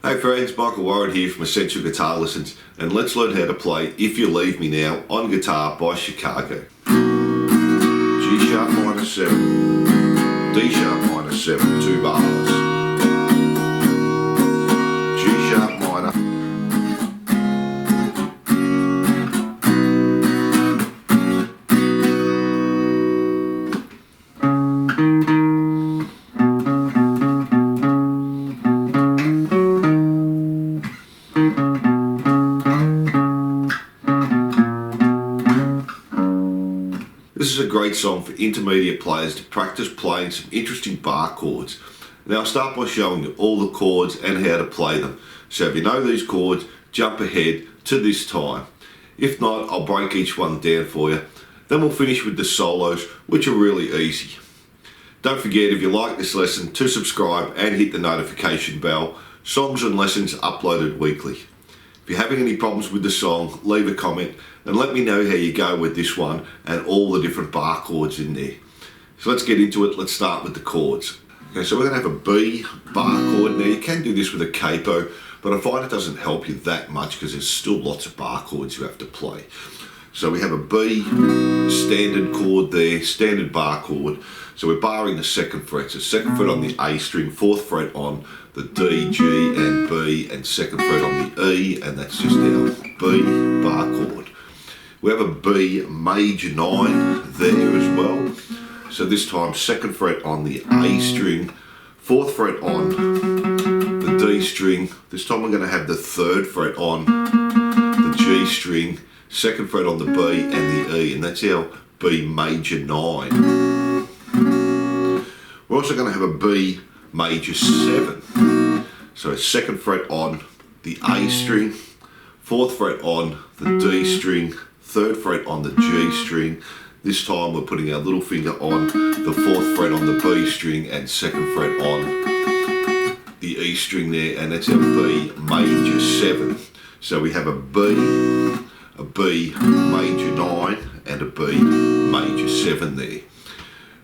Hey friends, Michael Warren here from Essential Guitar Lessons, and let's learn how to play If You Leave Me Now on guitar by Chicago. G sharp minor 7, D sharp minor 7, 2 bars, G sharp minor, This is a great song for intermediate players to practice playing some interesting bar chords. Now I'll start by showing you all the chords and how to play them. So if you know these chords, jump ahead to this time. If not, I'll break each one down for you. Then we'll finish with the solos, which are really easy. Don't forget, if you like this lesson, to subscribe and hit the notification bell. Songs and lessons uploaded weekly. If you're having any problems with the song, leave a comment and let me know how you go with this one and all the different bar chords in there. So let's get into it. Let's start with the chords. Okay, so we're going to have a B bar chord. Now you can do this with a capo, but I find it doesn't help you that much because there's still lots of bar chords you have to play. So we have a B standard chord there, standard bar chord. So we're barring the 2nd fret. So 2nd fret on the A string, 4th fret on the D, G and B, and 2nd fret on the E, and that's just our B bar chord. We have a B major 9 there as well. So this time 2nd fret on the A string, 4th fret on the D string. This time we're going to have the 3rd fret on the G string, 2nd fret on the B and the E, and that's our B major 9. We're also going to have a B major 7. So 2nd fret on the A string, 4th fret on the D string, 3rd fret on the G string. This time we're putting our little finger on the 4th fret on the B string and 2nd fret on the E string there, and that's our B major 7. So we have a B major 9 and a B major 7 there.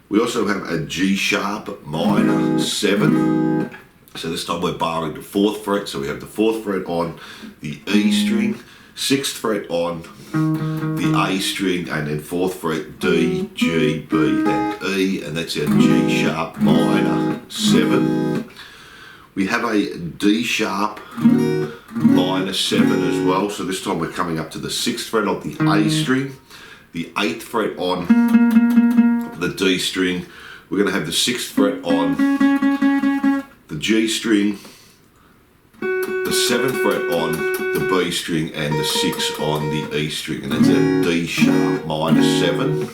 We also have a G sharp minor 7. So this time we're barring the 4th fret. So we have the 4th fret on the E string, 6th fret on the A string, and then 4th fret D, G, B and E, and that's our G sharp minor 7. We have a D sharp minor 7 as well. So this time we're coming up to the 6th fret on the A string, the 8th fret on the D string. We're going to have the 6th fret on the G string, the 7th fret on the B string, and the 6th on the E string, and that's a D sharp minor 7.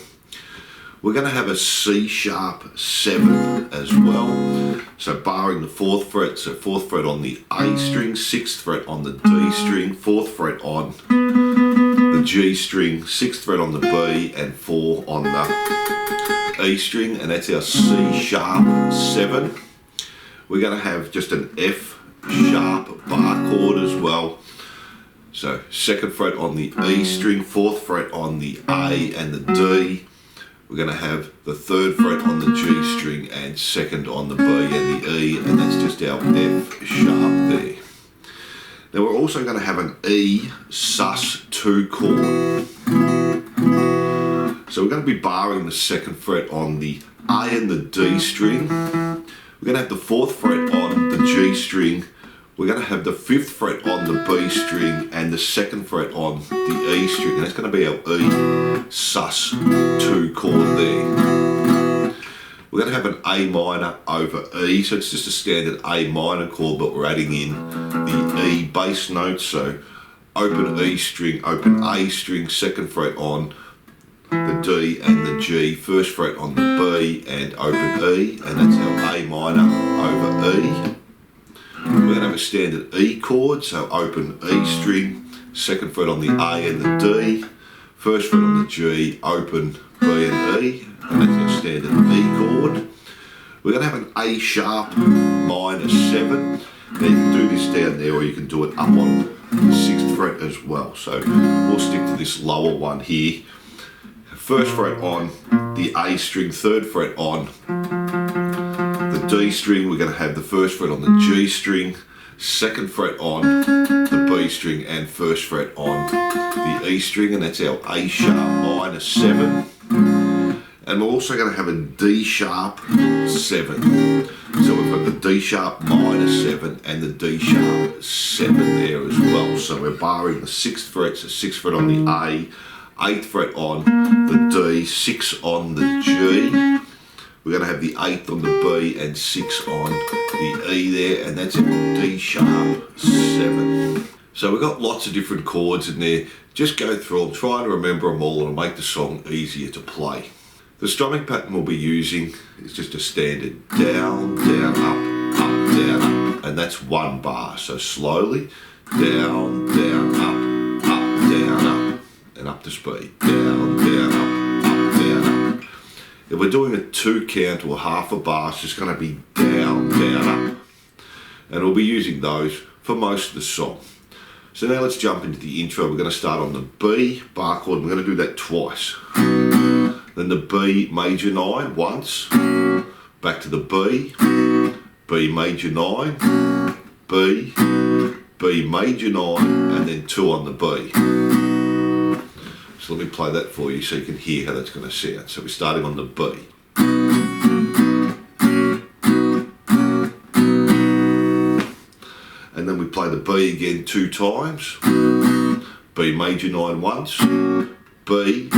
We're going to have a C sharp 7 as well. So barring the 4th fret, so 4th fret on the A string, 6th fret on the D string, 4th fret on the G string, 6th fret on the B, and 4 on the E string, and that's our C sharp 7. We're going to have just an F sharp bar chord as well. So 2nd fret on the E string, 4th fret on the A and the D. We're going to have the 3rd fret on the G string and 2nd on the B and the E, and that's just our F sharp there. Now we're also going to have an E sus2 chord. So we're going to be barring the 2nd fret on the A and the D string. We're going to have the 4th fret on the G string. We're going to have the 5th fret on the B string and the 2nd fret on the E string, and that's going to be our E sus2 chord there. We're going to have an A minor over E, so it's just a standard A minor chord, but we're adding in the E bass notes. So open E string, open A string, 2nd fret on the D and the G, 1st fret on the B and open E, and that's our A minor over E. We're going to have a standard E chord, so open E string, 2nd fret on the A and the D, 1st fret on the G, open B and E, and that's our standard E chord. We're going to have an A sharp minor 7. Now you can do this down there, or you can do it up on the 6th fret as well. So we'll stick to this lower one here. 1st fret on the A string, 3rd fret on the D string. We're going to have the 1st fret on the G string, 2nd fret on the B string and 1st fret on the E string, and that's our A sharp minor 7. And we're also going to have a D sharp 7. So we've got the D sharp minor 7 and the D sharp 7 there as well. So we're barring the 6th fret, so 6th fret on the A, 8th fret on the D, 6 on the G. We're going to have the 8th on the B and 6 on the E there, and that's a D sharp 7. So we've got lots of different chords in there. Just go through them, try and remember them all, and it'll make the song easier to play. The strumming pattern we'll be using is just a standard down, down, up, down, up, and that's 1 bar. So slowly, down, down, up, down, up, and up to speed. Down, down, up, down, up. If we're doing a 2 count or half a bar, it's just going to be down, down, up. And we'll be using those for most of the song. So now let's jump into the intro. We're going to start on the B bar chord. We're going to do that twice. Then the B major 9 once, back to the B major 9, B major 9, and then 2 on the B. So let me play that for you so you can hear how that's going to sound. So we're starting on the B. And then we play the B again 2 times, B major 9 once, B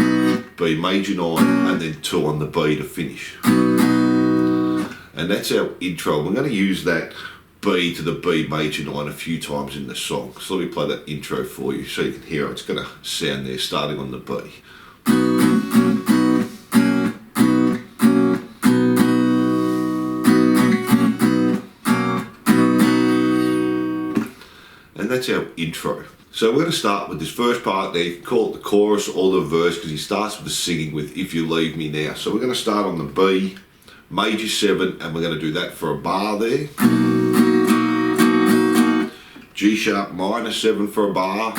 major 9, and then 2 on the B to finish. And that's our intro. We're going to use that B to the B major 9 a few times in the song. So let me play that intro for you so you can hear how it's going to sound there, starting on the B. And that's our intro. So we're going to start with this first part there. You can call it the chorus or the verse because he starts with the singing with If You Leave Me Now. So we're going to start on the B major 7, and we're going to do that for a bar there. G sharp minor 7 for a bar.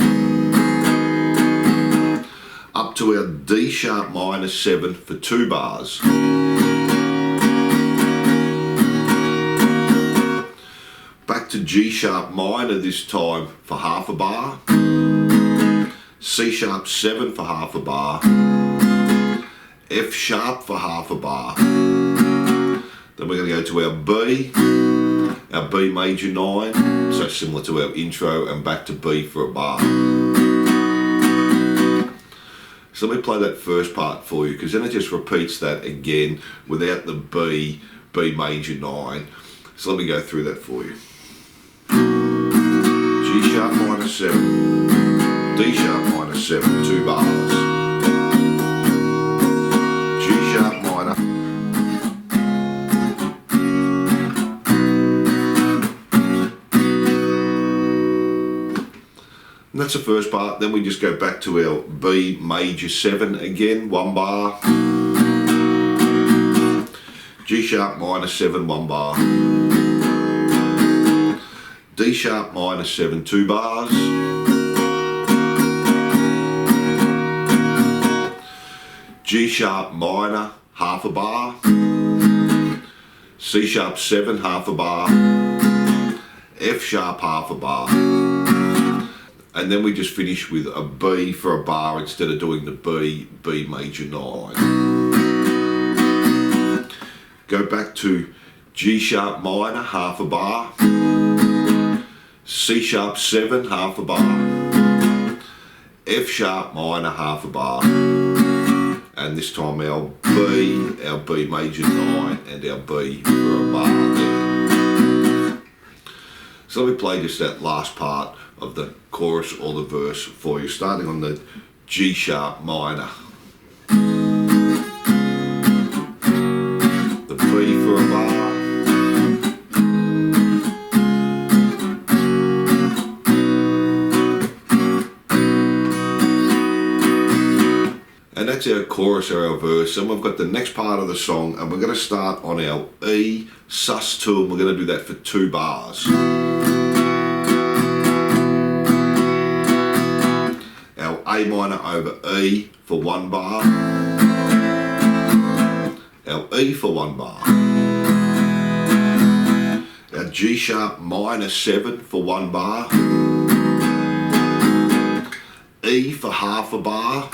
Up to our D sharp minor 7 for 2 bars. Back to G sharp minor this time for half a bar. C sharp 7 for half a bar. F sharp for half a bar. Then we're going to go to our B major 9, so similar to our intro, and back to B for a bar. So let me play that first part for you, because then it just repeats that again without the B major 9. So let me go through that for you. G sharp minor 7, D sharp minor 7, 2 bars. G sharp minor. And that's the first part. Then we just go back to our B major 7 again, 1 bar. G sharp minor 7, 1 bar. D sharp minor 7, 2 bars. G sharp minor, half a bar. C sharp 7, half a bar. F sharp, half a bar. And then we just finish with a B for a bar instead of doing the B major 9. Go back to G sharp minor, half a bar. C sharp 7, half a bar. F sharp minor, half a bar. And this time our B major 9, and our B for a bar there. So let me play just that last part of the chorus or the verse for you, starting on the G sharp minor. The B for a bar. And that's our chorus or our verse, and we've got the next part of the song, and we're going to start on our E sus2, and we're going to do that for 2 bars. Our A minor over E for 1 bar. Our E for 1 bar. our G sharp minor 7 for 1 bar, E for half a bar,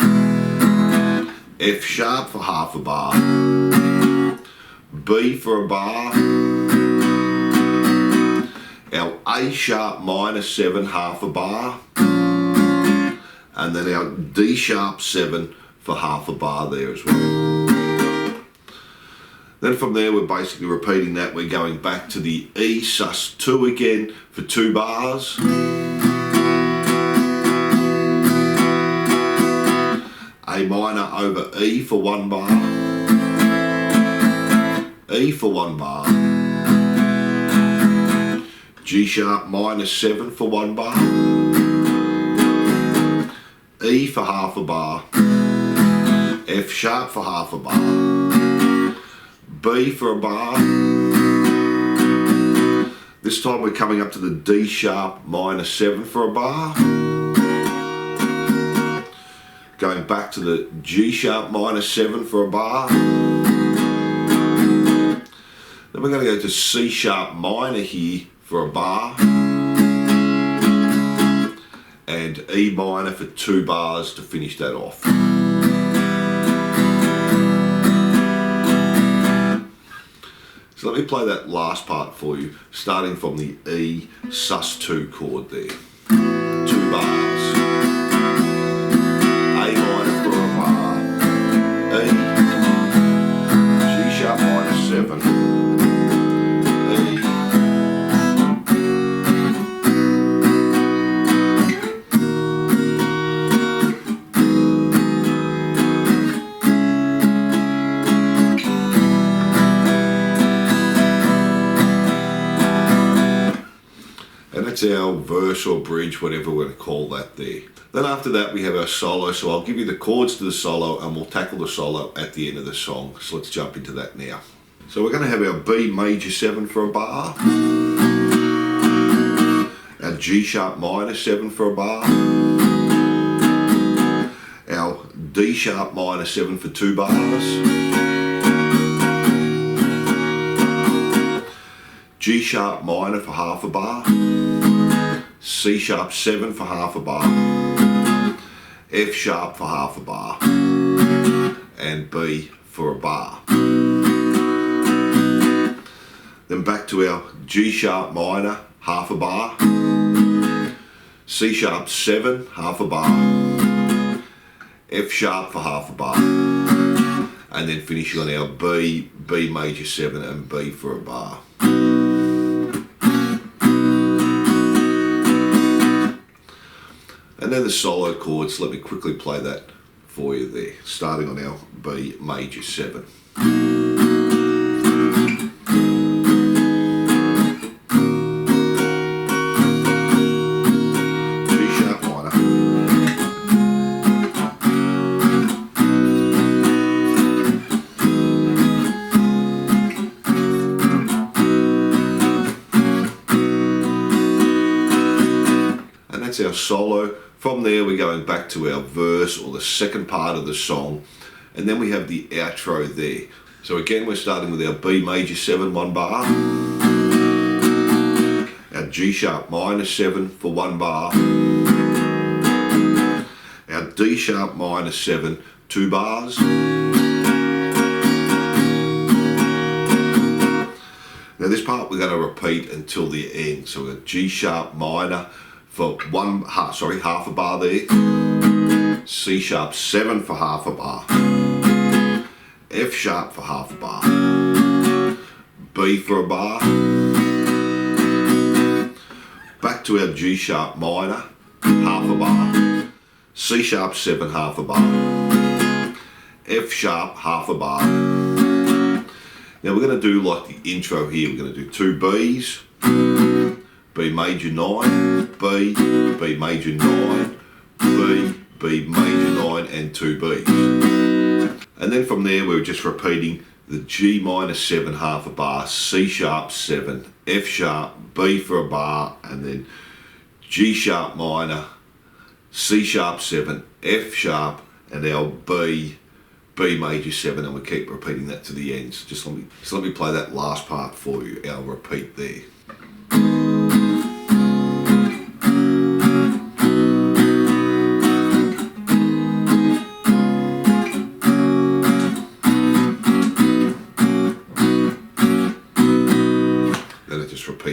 F sharp for half a bar, B for a bar, our A sharp minor 7 half a bar, and then our D sharp 7 for half a bar there as well. Then from there we're basically repeating that. We're going back to the E sus2 again for 2 bars, A minor over E for 1 bar, E for 1 bar, G sharp minor 7 for 1 bar, E for half a bar, F sharp for half a bar, B for a bar. This time we're coming up to the D sharp minor 7 for a bar, going back to the G sharp minor 7 for a bar, then we're going to go to C sharp minor here for a bar, and E minor for 2 bars to finish that off. So let me play that last part for you, starting from the E sus2 chord there. 2 bars, A minor for a bar, E, G sharp minor 7, E, and that's our verse or bridge, whatever we're going to call that there. Then after that we have our solo, so I'll give you the chords to the solo and we'll tackle the solo at the end of the song. So let's jump into that now. So we're going to have our B major 7 for a bar, our G sharp minor 7 for a bar, our D sharp minor 7 for 2 bars, G sharp minor for half a bar, C sharp 7 for half a bar, F sharp for half a bar, and B for a bar. Then back to our G sharp minor, half a bar, C sharp 7, half a bar, F sharp for half a bar, and then finishing on our B major 7 and B for a bar. And then the solo chords, let me quickly play that for you there, starting on our B major 7. G sharp minor, and that's our solo. From there we're going back to our verse or the second part of the song, and then we have the outro there. So again we're starting with our B major 7, 1 bar, our G sharp minor 7 for 1 bar, our D sharp minor 7, 2 bars, now this part we're going to repeat until the end. So we've got G sharp minor for half a bar there, C sharp 7 for half a bar, F sharp for half a bar, B for a bar, back to our G sharp minor, half a bar, C sharp 7, half a bar, F sharp, half a bar. Now we're going to do like the intro here. We're going to do 2 Bs, B major 9, B, B major 9, B, B major 9, and 2 Bs. And then from there we're just repeating the G minor 7, half a bar, C sharp 7, F sharp, B for a bar, and then G sharp minor, C sharp 7, F sharp, and our B major 7, and we keep repeating that to the end. So let me play that last part for you, our repeat there.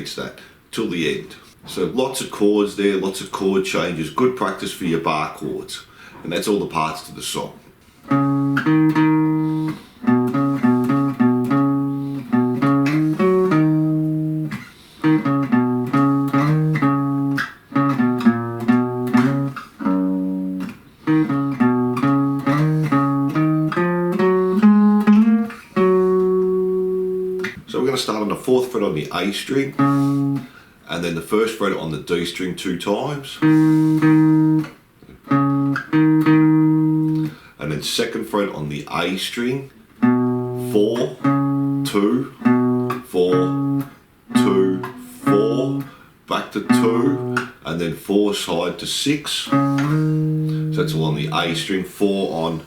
repeats that till the end. So lots of chords there, lots of chord changes, good practice for your bar chords. And that's all the parts to the song. So we're going to start on the 4th fret on the A string, and then the 1st fret on the D string 2 times, and then 2nd fret on the A string, 4, 2, 4, 2, 4, back to 2, and then 4 slide to 6. So that's all on the A string, 4 on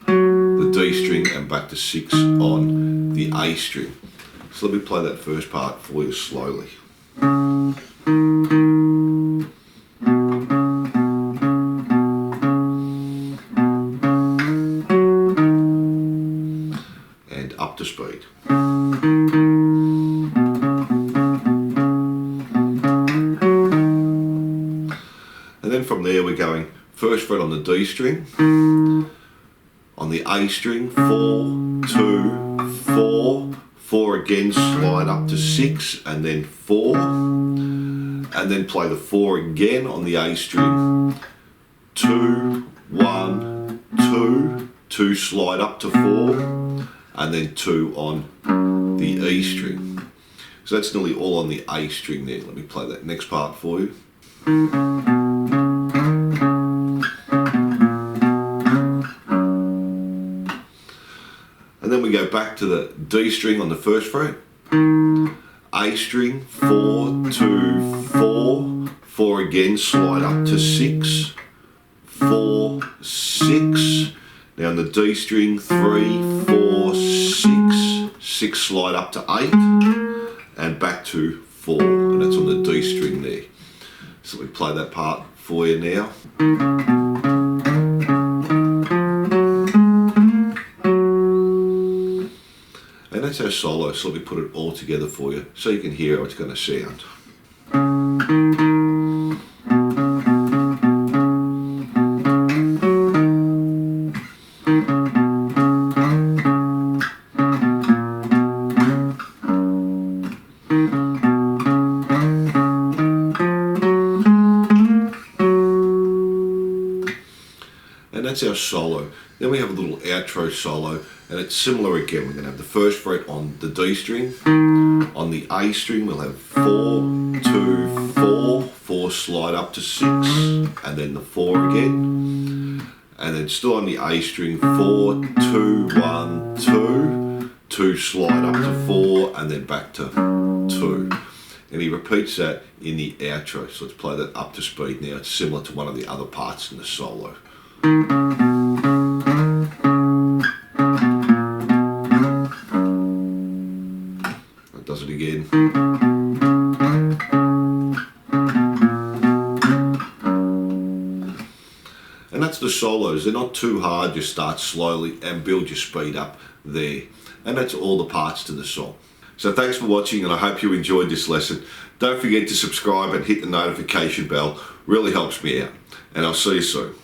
the D string, and back to 6 on the A string. So let me play that first part for you slowly. And up to speed. And then from there we're going 1st fret on the D string, on the A string, 4, 2, 4, 4 again, slide up to 6, and then 4, and then play the 4 again on the A string, 2, 1, 2, 2 slide up to 4, and then 2 on the E string. So that's nearly all on the A string there. Let me play that next part for you. And then we go back to the D string on the 1st fret, A string, 4, 2, 4, 4 again, slide up to 6, 4, 6. Now on the D string, 3, 4, 6, 6 slide up to 8, and back to 4, and that's on the D string there. So we play that part for you now. And that's our solo, so let me put it all together for you so you can hear how it's going to sound. And that's our solo. Then we have a little outro solo, and it's similar again. We're going to have the 1st fret on the D string. On the A string we'll have 4, 2, 4, 4 slide up to 6, and then the 4 again. And then still on the A string, 4, 2, 1, 2, 2 slide up to 4, and then back to 2. And he repeats that in the outro. So let's play that up to speed now. It's similar to one of the other parts in the solo. That does it again. And that's the solos. They're not too hard. Just start slowly and build your speed up there. And that's all the parts to the song. So thanks for watching, and I hope you enjoyed this lesson. Don't forget to subscribe and hit the notification bell. Really helps me out. And I'll see you soon.